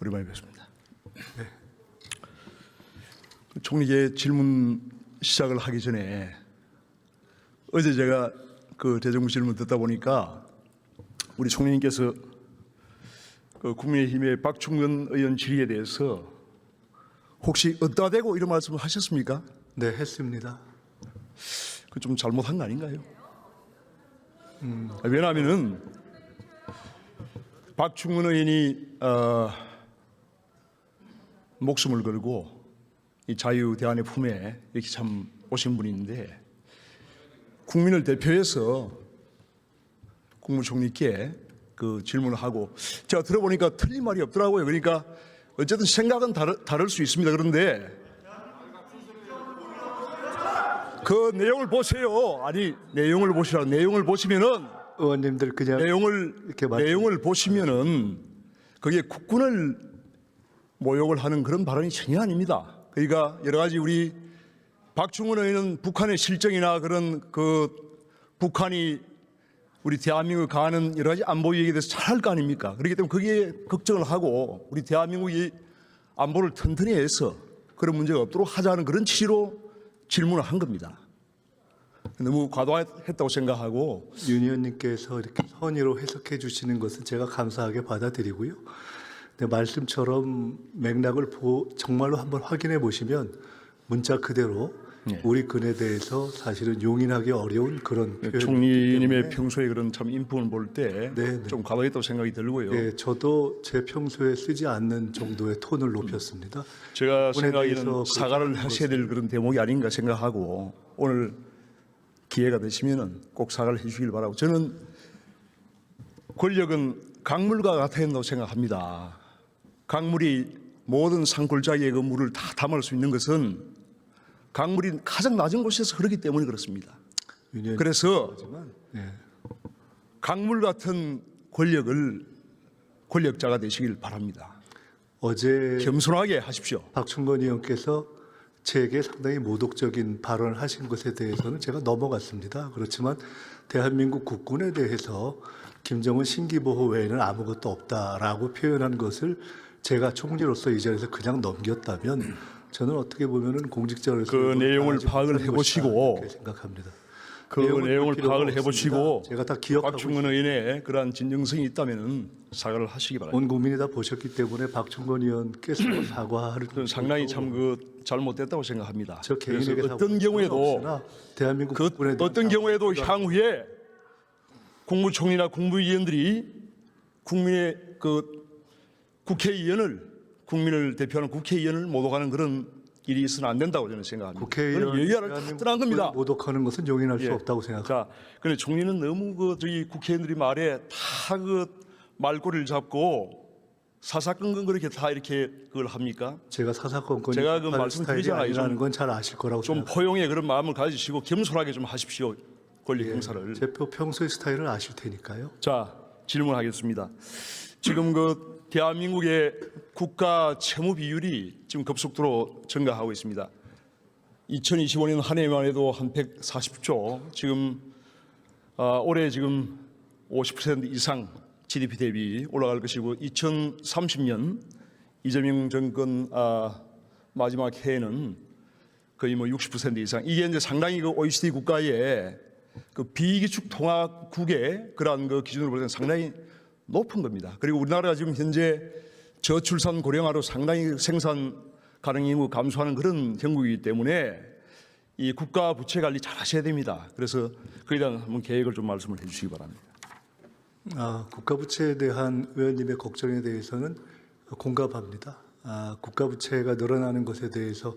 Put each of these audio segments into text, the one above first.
오랜만에 뵙습니다. 네. 총리께 질문 시작을 하기 전에 어제 제가 그 대정부 질문 듣다 보니까 우리 총리님께서 그 국민의힘의 박충근 의원 질의에 대해서 혹시 어디다 대고 이런 말씀을 하셨습니까? 네, 했습니다. 그 좀 잘못한 거 아닌가요? 왜냐하면은 박충근 의원이 목숨을 걸고 이 자유대안의 품에 이렇게 참 오신 분인데 국민을 대표해서 국무총리께 그 질문을 하고 제가 들어보니까 틀린 말이 없더라고요. 그러니까 어쨌든 생각은 다를 수 있습니다. 그런데 그 내용을 보세요. 아니 내용을 보시라. 내용을 보시면은 의원님들 그냥 내용을 보시면은 그게 국군을 모욕을 하는 그런 발언이 전혀 아닙니다. 그러니까 여러 가지 우리 박충근 의원은 북한의 실정이나 그런 그 북한이 우리 대한민국을 가하는 여러 가지 안보 위기에 대해서 잘 알 거 아닙니까? 그렇기 때문에 거기에 걱정을 하고 우리 대한민국이 안보를 튼튼히 해서 그런 문제가 없도록 하자는 그런 취지로 질문을 한 겁니다. 너무 과도했다고 생각하고 윤 의원님께서 이렇게 선의로 해석해 주시는 것은 제가 감사하게 받아들이고요. 근데 말씀처럼 맥락을 정말로 한번 확인해 보시면 문자 그대로 우리 근에 대해서 사실은 용인하기 어려운 그런 표현이기 총리님의 때문에 평소에 그런 참 인품을 볼 때 좀 과도했다고 생각이 들고요. 네, 저도 제 평소에 쓰지 않는 정도의 톤을 높였습니다. 제가 부분에 생각에는 대해서 사과를 하셔야 될 그런 대목이 아닌가 생각하고 오늘 기회가 되시면은 꼭 사과를 해주시길 바라고 저는 권력은 강물과 같아야 한다고 생각합니다. 강물이 모든 산골짜기의 그 물을 다 담을 수 있는 것은 강물이 가장 낮은 곳에서 흐르기 때문에 그렇습니다. 그래서 강물 같은 권력자가 되시길 바랍니다. 어제 겸손하게 하십시오. 박충건 의원께서 제게 상당히 모독적인 발언을 하신 것에 대해서는 제가 넘어갔습니다. 그렇지만 대한민국 국군에 대해서 김정은 신기보호 외에는 아무것도 없다라고 표현한 것을 제가 총리로서 이 자리에서 그냥 넘겼다면 저는 어떻게 보면은 공직자로서 그 내용을 파악을 해보시고 생각합니다. 그 내용을 파악을 해보시고 제가 다 기억하고 박충근 의원의 그러한 진정성이 있다면은 사과를 하시기 바랍니다. 온 국민이 다 보셨기 때문에 박충건 의원께서 사과를 저는 상당히 참 그 잘못됐다고 생각합니다. 저 개인에게 어떤 경우에도 대한민국 국군에 어떤 경우에도 향후에 국무총리나 국무위원들이 국민의 그 국민을 대표하는 국회의원을 모독하는 그런 일이 있어서는 안 된다고 저는 생각합니다. 국회의원 예의를 떠난 겁니다. 모독하는 것은 용인할 수 없다고 생각합니다. 자, 그런데 총리는 너무 저희 국회의원들이 말에 다 말꼬리를 잡고 사사건건 그렇게 다 이렇게 그걸 합니까? 제가 사사건건이 제가 그 말씀드리잖아요. 아니라는 건 잘 아실 거라고 좀 생각합니다. 포용의 그런 마음을 가지시고 겸손하게 좀 하십시오. 권력 행사를. 제 평소의 스타일을 아실 테니까요. 자, 질문하겠습니다. 지금 그 대한민국의 국가 채무 비율이 지금 급속도로 증가하고 있습니다. 2025년 한 해만 해도 한 140조, 지금 올해 지금 50% 이상 GDP 대비 올라갈 것이고 2030년 이재명 정권 마지막 해에는 거의 뭐 60% 이상. 이게 이제 상당히 그 OECD 국가의 그 비기축 통화국의 그러한 그 기준으로 볼 때는 상당히 높은 겁니다. 그리고 우리나라가 지금 현재 저출산 고령화로 상당히 생산 가능 인구 감소하는 그런 형국이기 때문에 이 국가 부채 관리 잘 하셔야 됩니다. 그래서 그에 대한 한번 계획을 좀 말씀을 해 주시기 바랍니다. 국가 부채에 대한 의원님의 걱정에 대해서는 공감합니다. 국가 부채가 늘어나는 것에 대해서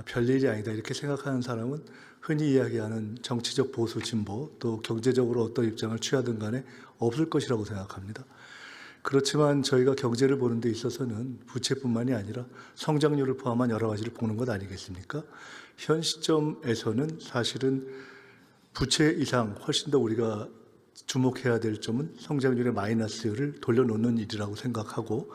별일이 아니다 이렇게 생각하는 사람은 흔히 이야기하는 정치적 보수 진보 또 경제적으로 어떤 입장을 취하든 간에 없을 것이라고 생각합니다. 그렇지만 저희가 경제를 보는 데 있어서는 부채뿐만이 아니라 성장률을 포함한 여러 가지를 보는 것 아니겠습니까? 현 시점에서는 사실은 부채 이상 훨씬 더 우리가 주목해야 될 점은 성장률의 마이너스를 돌려놓는 일이라고 생각하고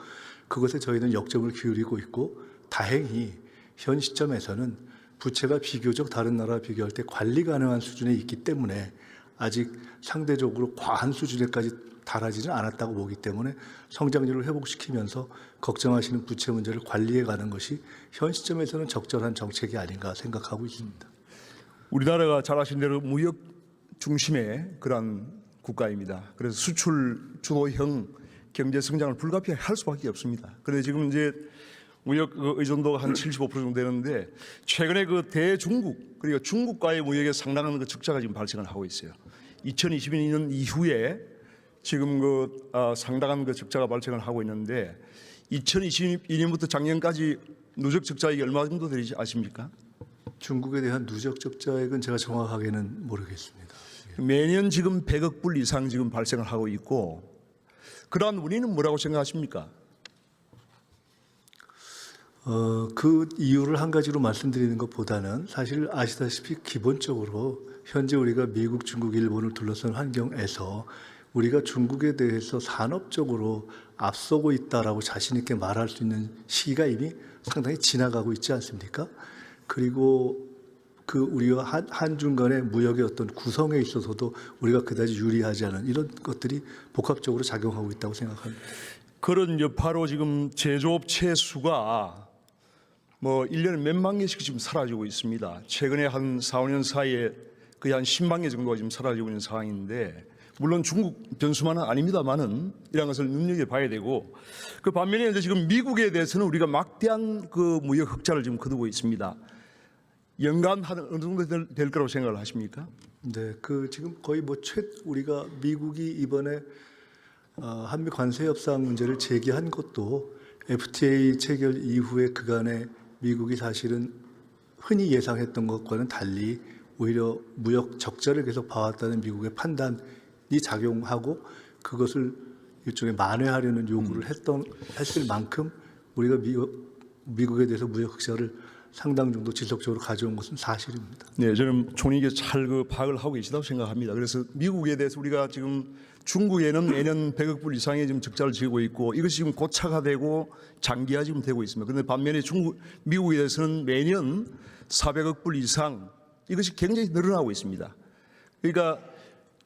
그것에 저희는 역점을 기울이고 있고 다행히 현 시점에서는 부채가 비교적 다른 나라와 비교할 때 관리 가능한 수준에 있기 때문에 아직 상대적으로 과한 수준에까지 달하지는 않았다고 보기 때문에 성장률을 회복시키면서 걱정하시는 부채 문제를 관리해 가는 것이 현 시점에서는 적절한 정책이 아닌가 생각하고 있습니다. 우리나라가 잘 아신 대로 무역 중심의 그러한 국가입니다. 그래서 수출 주도형 경제 성장을 불가피하게 할 수밖에 없습니다. 그런데 지금 이제 무역 의존도가 한 75% 정도 되는데 최근에 그 대중국 그리고 중국과의 무역에 상당한 그 적자가 지금 발생을 하고 있어요. 2022년 이후에 지금 상당한 그 적자가 발생을 하고 있는데 2022년부터 작년까지 누적 적자액이 얼마 정도 되는지 아십니까? 중국에 대한 누적 적자액은 제가 정확하게는 모르겠습니다. 매년 지금 100억 불 이상 지금 발생을 하고 있고 그러한 원인은 뭐라고 생각하십니까? 그 이유를 한 가지로 말씀드리는 것보다는 사실 아시다시피 기본적으로 현재 우리가 미국, 중국, 일본을 둘러싼 환경에서 우리가 중국에 대해서 산업적으로 앞서고 있다라고 자신 있게 말할 수 있는 시기가 이미 상당히 지나가고 있지 않습니까? 그리고 그 우리와 한중 간의 무역의 어떤 구성에 있어서도 우리가 그다지 유리하지 않은 이런 것들이 복합적으로 작용하고 있다고 생각합니다. 그런 여파로 지금 제조업체 수가 1년에 몇만 개씩 지금 사라지고 있습니다. 최근에 한 4, 5년 사이에 거의 한 10만 개 정도가 지금 사라지고 있는 상황인데 물론 중국 변수만은 아닙니다만은 이런 것을 눈여겨봐야 되고 그 반면에 이제 지금 미국에 대해서는 우리가 막대한 그 무역 흑자를 지금 거두고 있습니다. 연간 한 어느 정도 될 거라고 생각을 하십니까? 네, 지금 거의 우리가 미국이 이번에 한미 관세 협상 문제를 제기한 것도 FTA 체결 이후에 그간에 미국이 사실은 흔히 예상했던 것과는 달리 오히려 무역 적자를 계속 봐왔다는 미국의 판단이 작용하고 그것을 일종의 만회하려는 요구를 했을 만큼 우리가 미국에 대해서 무역 흑자를 상당 정도 지속적으로 가져온 것은 사실입니다. 네, 저는 총리께 잘 파악을 하고 계시다고 생각합니다. 그래서 미국에 대해서 우리가 지금 중국에는 매년 100억 불 이상의 지금 적자를 지고 있고 이것이 지금 고착화되고 장기화 지금 되고 있습니다. 그런데 반면에 미국에 대해서는 매년 400억 불 이상 이것이 굉장히 늘어나고 있습니다. 그러니까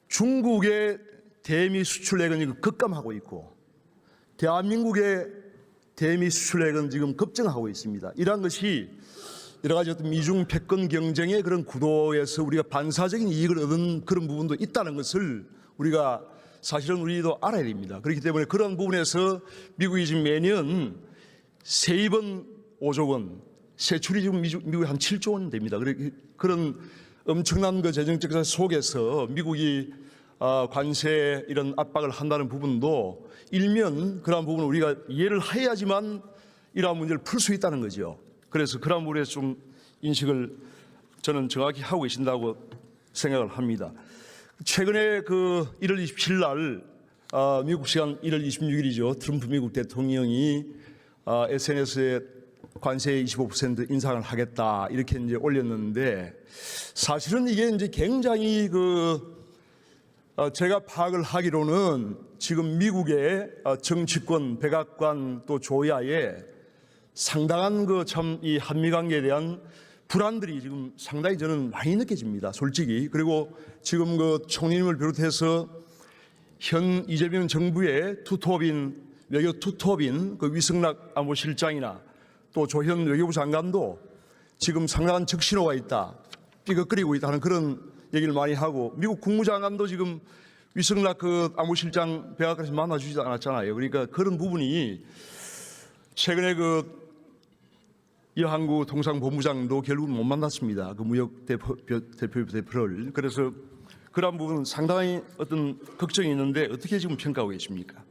중국의 대미 수출액은 지금 급감하고 있고 대한민국의 대미 수출액은 지금 급증하고 있습니다. 이러한 것이 여러 가지 어떤 미중 패권 경쟁의 그런 구도에서 우리가 반사적인 이익을 얻은 그런 부분도 있다는 것을 우리가 사실은 우리도 알아야 됩니다. 그렇기 때문에 그런 부분에서 미국이 지금 매년 세입은 5조 원, 세출이 지금 미국이 한 7조 원 됩니다. 그런 엄청난 그 재정 적자 속에서 미국이 관세 이런 압박을 한다는 부분도 일면 그러한 부분을 우리가 이해를 해야지만 이러한 문제를 풀 수 있다는 거죠. 그래서 그러한 부분에서 좀 인식을 저는 정확히 하고 계신다고 생각을 합니다. 최근에 1월 27일 날 미국 시간 1월 26일이죠. 트럼프 미국 대통령이 SNS에 관세 25% 인상을 하겠다 이렇게 이제 올렸는데 사실은 이게 이제 굉장히 제가 파악을 하기로는 지금 미국의 정치권, 백악관 또 조야에 상당한 이 한미 관계에 대한 불안들이 지금 상당히 저는 많이 느껴집니다. 솔직히. 그리고 지금 총리님을 비롯해서 현 이재명 정부의 외교 투톱인 위성락 안보실장이나 또 조현 외교부 장관도 지금 상당한 적신호가 있다, 삐걱거리고 있다는 그런 얘기를 많이 하고 미국 국무장관도 지금 위성락 안보실장 백악관에서 만나주지도 않았잖아요. 그러니까 그런 부분이 최근에 이한구 통상본부장도 결국은 못 만났습니다. 무역 대표를. 그래서 그런 부분은 상당히 어떤 걱정이 있는데 어떻게 지금 평가하고 계십니까?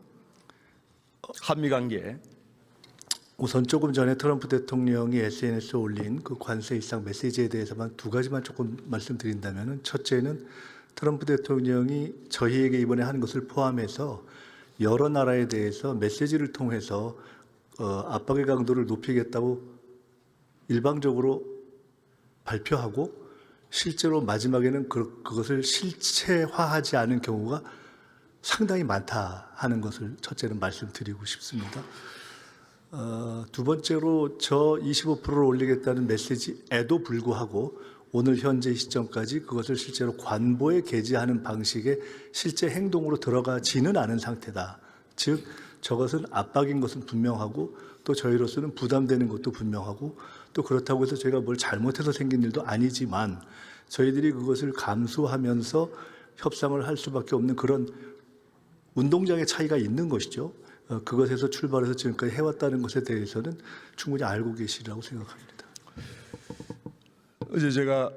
한미 관계. 우선 조금 전에 트럼프 대통령이 SNS에 올린 관세 인상 메시지에 대해서만 두 가지만 조금 말씀드린다면은 첫째는 트럼프 대통령이 저희에게 이번에 한 것을 포함해서 여러 나라에 대해서 메시지를 통해서 압박의 강도를 높이겠다고 일방적으로 발표하고 실제로 마지막에는 그것을 실체화하지 않은 경우가 상당히 많다 하는 것을 첫째는 말씀드리고 싶습니다. 두 번째로 저 25%를 올리겠다는 메시지에도 불구하고 오늘 현재 시점까지 그것을 실제로 관보에 게재하는 방식의 실제 행동으로 들어가지는 않은 상태다. 즉 저것은 압박인 것은 분명하고 또 저희로서는 부담되는 것도 분명하고 또 그렇다고 해서 저희가 뭘 잘못해서 생긴 일도 아니지만 저희들이 그것을 감수하면서 협상을 할 수밖에 없는 그런 운동장의 차이가 있는 것이죠. 그것에서 출발해서 지금까지 해왔다는 것에 대해서는 충분히 알고 계시리라고 생각합니다. 어제 제가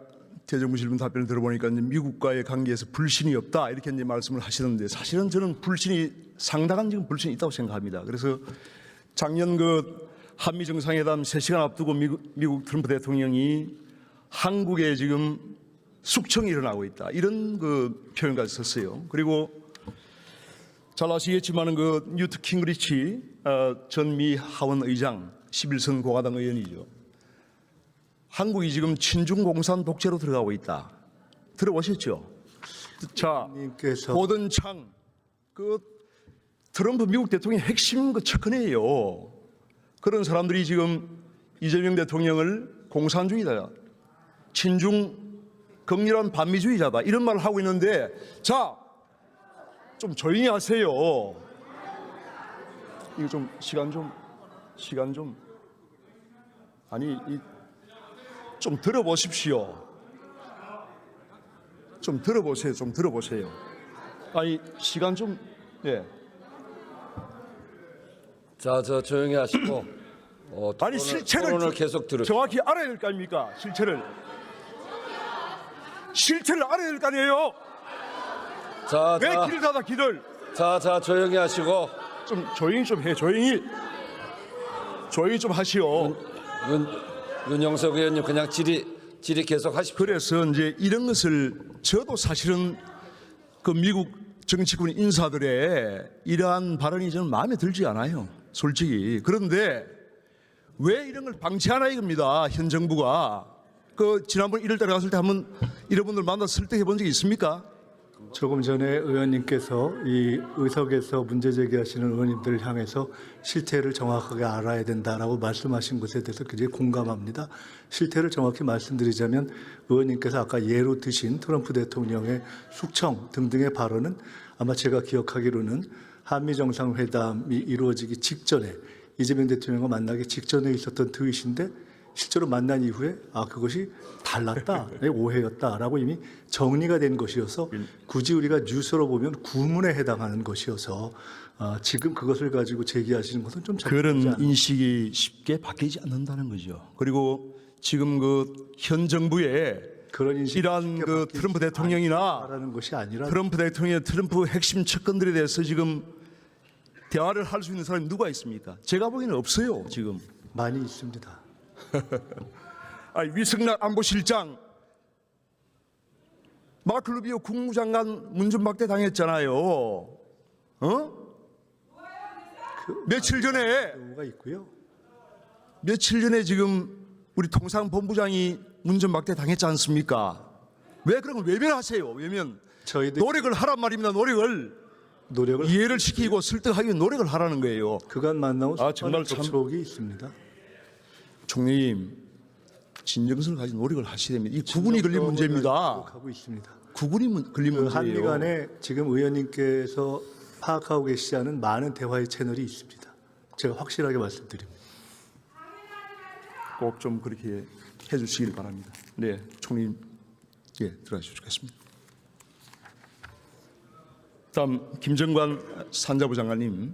대정부 질문 답변을 들어보니까 이제 미국과의 관계에서 불신이 없다 이렇게 이제 말씀을 하시는데 사실은 저는 불신이 상당한 지금 불신이 있다고 생각합니다. 그래서 작년 그 한미 정상회담 3시간 앞두고 미국 트럼프 대통령이 한국에 지금 숙청이 일어나고 있다 이런 그 표현까지 썼어요. 그리고 잘 아시겠지만은 그 뉴트 킹그리치 전 미 하원 의장 11선 공화당 의원이죠. 한국이 지금 친중 공산 독재로 들어가고 있다. 들어보셨죠? 자, 님께서 고든 창, 그 트럼프 미국 대통령의 핵심 그 척헌이에요. 그런 사람들이 지금 이재명 대통령을 공산주의다, 친중 극렬한 반미주의자다 이런 말을 하고 있는데, 자, 좀 조용히 하세요. 이거 좀 시간 좀 아니 좀 들어보십시오. 좀 들어보세요. 아니 시간 좀 예. 자, 저 조용히 하시고 아니 실체를 토론을 계속 들으세요. 정확히 알아야 될 거 아닙니까? 실체를 알아야 될 거 아니에요. 자, 왜 길을 닫아 길을? 자, 조용히 하시고 좀 조용히 좀 해. 조용히 좀 하시오. 윤영석 의원님 그냥 질의 계속 하십시오. 그래서 이제 이런 것을 저도 사실은 그 미국 정치권 인사들의 이러한 발언이 저는 마음에 들지 않아요. 솔직히. 그런데 왜 이런 걸 방치하나 이겁니다. 현 정부가. 그 지난번 1월 달에 갔을 때 한번 이런 분들 만나서 설득해 본 적이 있습니까? 조금 전에 의원님께서 이 의석에서 문제 제기하시는 의원님들을 향해서 실태를 정확하게 알아야 된다라고 말씀하신 것에 대해서 굉장히 공감합니다. 실태를 정확히 말씀드리자면 의원님께서 아까 예로 드신 트럼프 대통령의 숙청 등등의 발언은 아마 제가 기억하기로는 한미 정상회담이 이루어지기 직전에 이재명 대통령과 만나기 직전에 있었던 트윗인데 실제로 만난 이후에 그것이 달랐다, 오해였다라고 이미 정리가 된 것이어서 굳이 우리가 뉴스로 보면 구문에 해당하는 것이어서 지금 그것을 가지고 제기하시는 것은 좀 그런 인식이 쉽게 바뀌지 않는다는 거죠. 그리고 지금 그 현 정부의 그런 인식이 이러한 쉽게 그 바뀌지 트럼프 대통령이나 않는다는 것이 아니라 트럼프 대통령의 트럼프 핵심 측근들에 대해서 지금 대화를 할 수 있는 사람이 누가 있습니까? 제가 보기에는 없어요. 지금. 많이 있습니다. 위성락 안보실장 마크 루비오 국무장관 문전박대 당했잖아요. 며칠 전에 경우가 있고요. 지금 우리 통상본부장이 문전박대 당했지 않습니까? 왜 그런 걸 외면하세요? 외면. 저희들 노력을 하란 말입니다. 노력을 이해를 시키고 설득하기 위해 노력을 하라는 거예요. 그간 만나고 정말 참- 접촉이 있습니다. 총리님, 진정성을 가진 노력을 하셔야 됩니다. 이 구분이 걸린 문제입니다. 하고 있습니다. 구분이 걸린 그 문제예요. 한미 간에 지금 의원님께서 파악하고 계시지 않은 많은 대화의 채널이 있습니다. 제가 확실하게 말씀드립니다. 꼭 좀 그렇게 해주시길 바랍니다. 네, 총리님, 들어가시면 좋겠습니다. 다음 김정관 산자부 장관님.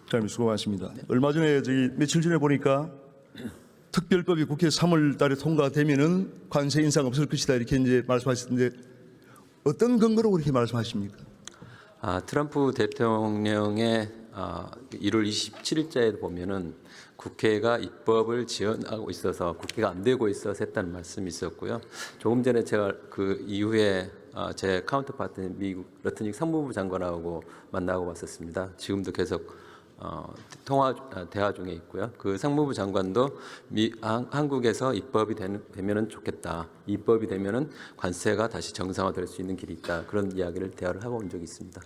장관님 수고 많으십니다. 얼마 전에 며칠 전에 보니까 특별법이 국회 3월 달에 통과되면은 관세 인상 없을 것이다 이렇게 이제 말씀하셨는데 어떤 근거로 그렇게 말씀하십니까? 트럼프 대통령의 1월 27일자에 보면은 국회가 입법을 지연하고 있어서 국회가 안 되고 있어서 했다는 말씀이 있었고요. 조금 전에 제가 그 이후에 제 카운터파트 미국 러트닉 상무부 장관하고 만나고 왔었습니다. 지금도 계속 대화 중에 있고요. 그 상무부 장관도 한국에서 입법이 되면은 좋겠다. 입법이 되면은 관세가 다시 정상화될 수 있는 길이 있다. 그런 이야기를 대화를 하고 온 적이 있습니다.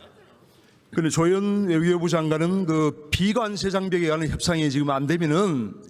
그런데 조현 외교부 장관은 그 비관세 장벽에 관한 협상이 지금 안 되면은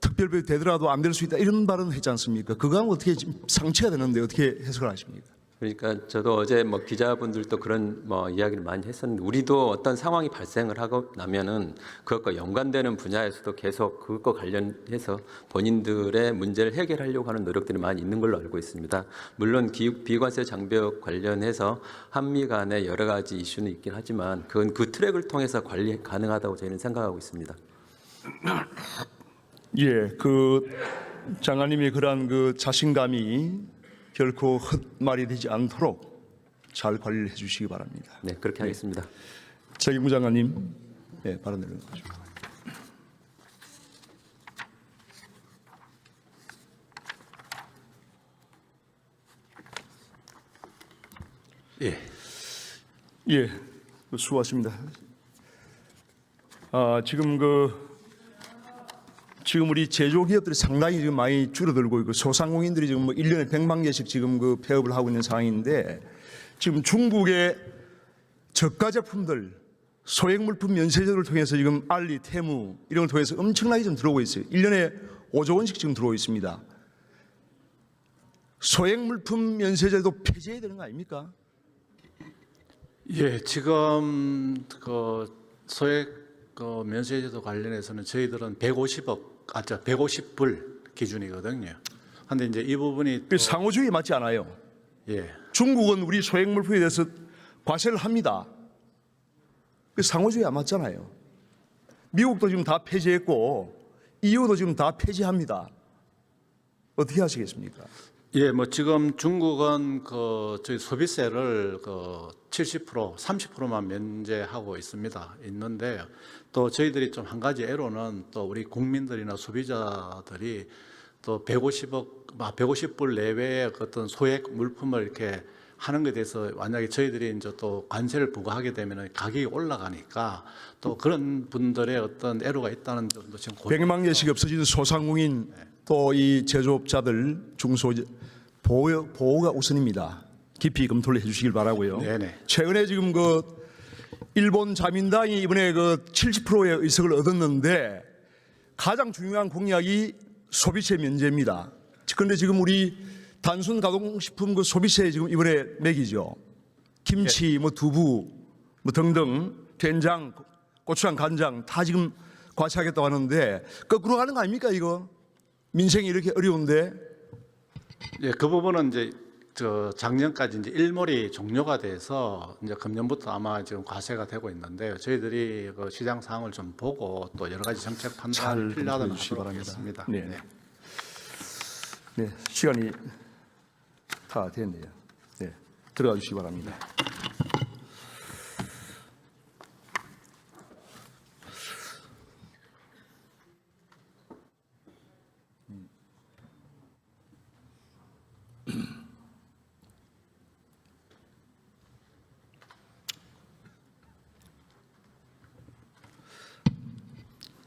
특별법이 되더라도 안 될 수 있다 이런 발언을 했지 않습니까? 그거는 어떻게 지금 상치가 되는데 어떻게 해석을 하십니까? 그러니까 저도 어제 기자분들도 그런 이야기를 많이 했었는데 우리도 어떤 상황이 발생을 하고 나면은 그것과 연관되는 분야에서도 계속 그것과 관련해서 본인들의 문제를 해결하려고 하는 노력들이 많이 있는 걸로 알고 있습니다. 물론 비관세 장벽 관련해서 한미 간의 여러 가지 이슈는 있긴 하지만 그건 그 트랙을 통해서 관리 가능하다고 저희는 생각하고 있습니다. 예, 그 장관님의 그러한 그 자신감이 결코 헛말이 되지 않도록 잘 관리를 해주시기 바랍니다. 네, 그렇게 하겠습니다. 최경무 장관님, 네, 발언 내려놓으시죠. 예, 수고하십니다. 지금 우리 제조기업들이 상당히 지금 많이 줄어들고 있고 소상공인들이 지금 1년에 100만 개씩 지금 그 폐업을 하고 있는 상황인데 지금 중국의 저가 제품들 소액 물품 면세제도를 통해서 지금 알리, 테무 이런 걸 통해서 엄청나게 좀 들어오고 있어요. 1년에 5조 원씩 지금 들어오고 있습니다. 소액 물품 면세제도 폐지해야 되는 거 아닙니까? 예, 지금 그 소액 면세제도 관련해서는 저희들은 150불 기준이거든요. 그런데 이제 이 부분이 그 상호주의 맞지 않아요. 예, 중국은 우리 소액 물품에 대해서 과세를 합니다. 그 상호주의 안 맞잖아요. 미국도 지금 다 폐지했고 EU도 지금 다 폐지합니다. 어떻게 하시겠습니까? 예, 지금 중국은 저희 소비세를 70%, 30%만 면제하고 있는데 또 저희들이 좀 한 가지 애로는 또 우리 국민들이나 소비자들이 또 150불 내외의 어떤 소액 물품을 이렇게 하는 것에 대해서 만약에 저희들이 이제 또 관세를 부과하게 되면 가격이 올라가니까 또 그런 분들의 어떤 애로가 있다는 점도 지금 100만 개씩 없어지는 소상공인 또 이 제조업자들 중소 보호가 우선입니다. 깊이 검토를 해주시길 바라고요. 네네. 최근에 지금 일본 자민당이 이번에 70%의 의석을 얻었는데 가장 중요한 공약이 소비세 면제입니다. 그런데 지금 우리 단순 가공식품 소비세 지금 이번에 매기죠. 김치, 두부, 등등 된장, 고추장, 간장 다 지금 과세하겠다고 하는데 거꾸로 가는 거 아닙니까 이거? 민생이 이렇게 어려운데. 예, 그 부분은 이제 작년까지 이제 일몰이 종료가 돼서 이제 금년부터 아마 지금 과세가 되고 있는데요. 저희들이 그 시장 상황을 좀 보고 또 여러 가지 정책 판단을 필요하다고 하겠습니다. 네. 네, 시간이 다 됐네요. 네, 들어가 주시기 바랍니다.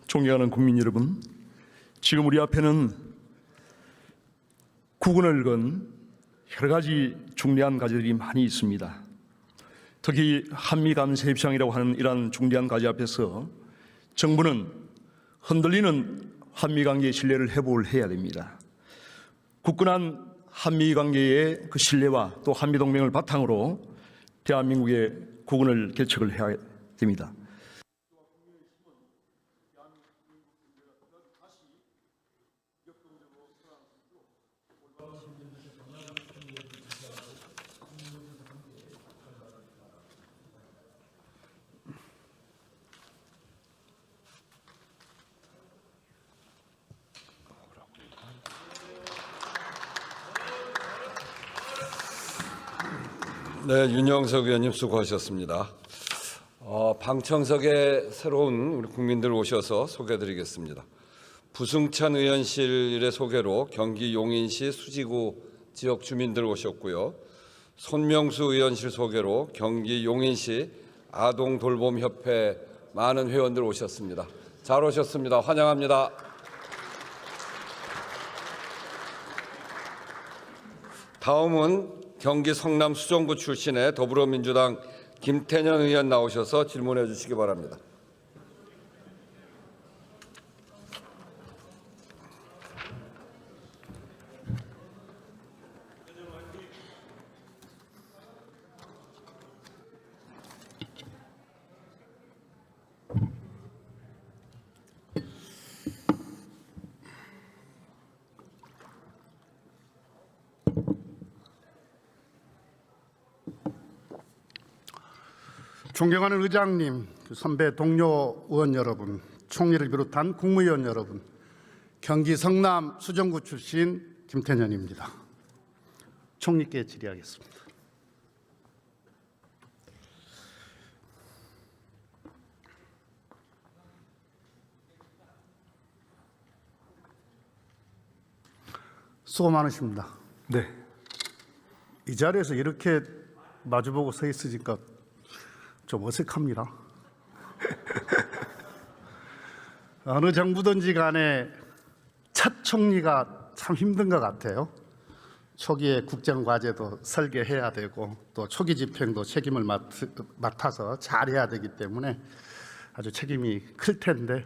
존경하는 국민 여러분, 지금 우리 앞에는 국운을 건 여러 가지 중대한 과제들이 많이 있습니다. 특히 한미 감세 협상이라고 하는 이러한 중대한 과제 앞에서 정부는 흔들리는 한미 관계의 신뢰를 회복을 해야 됩니다. 굳건한 한미 관계의 그 신뢰와 또 한미 동맹을 바탕으로 대한민국의 국운을 개척을 해야 됩니다. 네, 윤영석 의원님 수고하셨습니다. 방청석에 새로운 우리 국민들 오셔서 소개해드리겠습니다. 부승찬 의원실의 소개로 경기 용인시 수지구 지역 주민들 오셨고요. 손명수 의원실 소개로 경기 용인시 아동돌봄협회 많은 회원들 오셨습니다. 잘 오셨습니다. 환영합니다. 다음은 경기 성남 수정구 출신의 더불어민주당 김태년 의원 나오셔서 질문해 주시기 바랍니다. 존경하는 의장님, 선배 동료 의원 여러분, 총리를 비롯한 국무위원 여러분, 경기 성남 수정구 출신 김태년입니다. 총리께 질의하겠습니다. 수고 많으십니다. 네. 이 자리에서 이렇게 마주보고 서 있으니까 좀 어색합니다. 어느 정부든지 간에 첫 총리가 참 힘든 것 같아요. 초기에 국정과제도 설계해야 되고 또 초기 집행도 책임을 맡아서 잘해야 되기 때문에 아주 책임이 클 텐데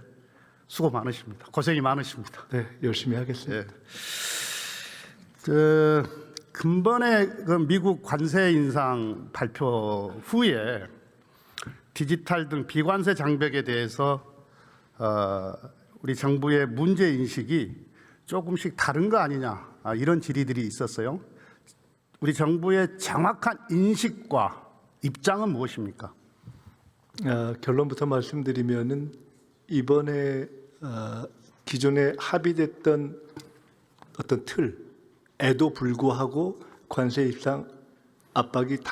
수고 많으십니다. 고생이 많으십니다. 네, 열심히 하겠습니다. 근본에 그 미국 관세 인상 발표 후에 디지털 등 비관세 장벽에 대해서 우리 정부의 문제 인식이 조금씩 다른 거 아니냐 이런 질의들이 있었어요. 우리 정부의 정확한 인식과 입장은 무엇입니까? 결론부터 말씀드리면은 이번에 기존에 합의됐던 어떤 틀에도 불구하고 관세 입상 압박이 다시